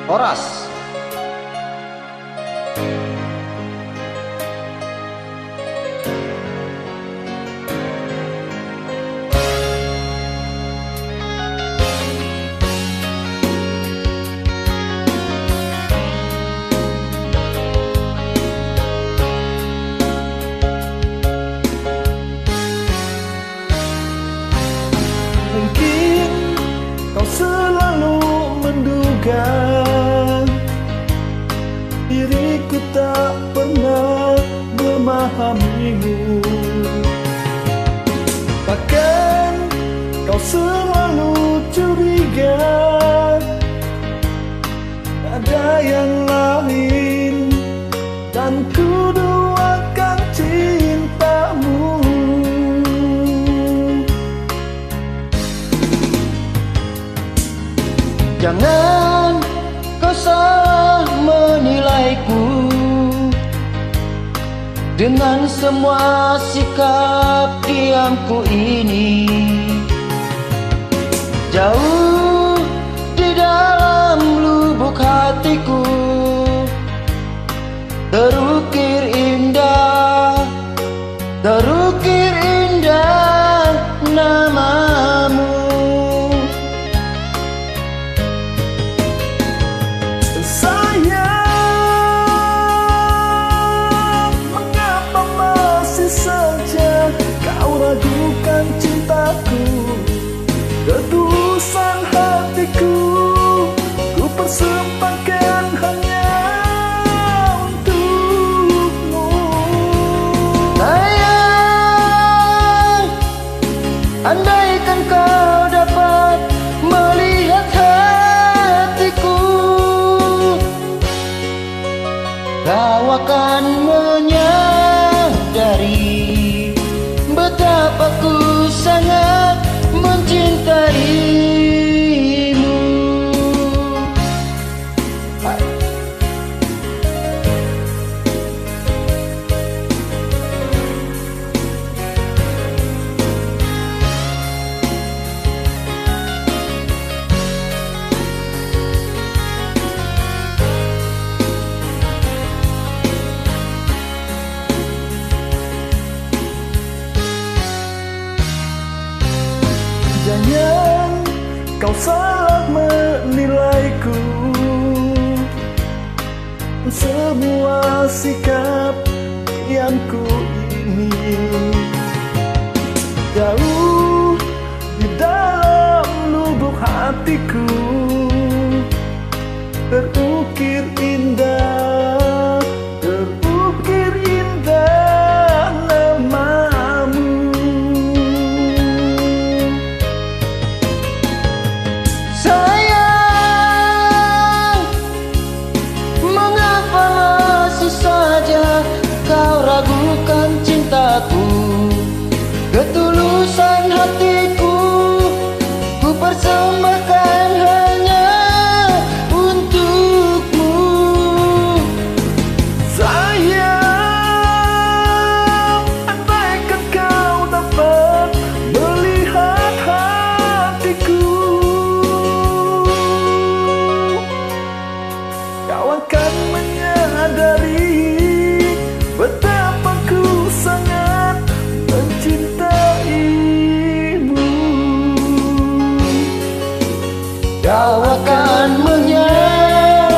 Horas. Mungkin kau selalu menduga diriku tak pernah memahamimu. Bahkan kau selalu curiga ada yang lain, dan ku doakan cintamu. Jangan kau salah menilaiku dengan semua sikap diamku ini. Jauh di dalam lubuk hatiku terukir indah namamu. Ragukan cintaku, ketulusan hatiku, ku persembahkan hanya untukmu. Sayang, andaikan kau dapat melihat hatiku, kau akan menyadari betapa ku sangat mencintaimu. Jangan kau salah menilaiku, semua sikap diamku ini. Jauh di dalam lubuk hatiku terukir indah namamu. Sayang, mengapa masih saja kau ragukan cintaku, ketulusan hatiku, ku persembahkan hanya untukmu. Sayang, andaikan kau dapat melihat hatiku, kau akan menyadari betapa ku sangat mencintaimu. Kau akan menyadari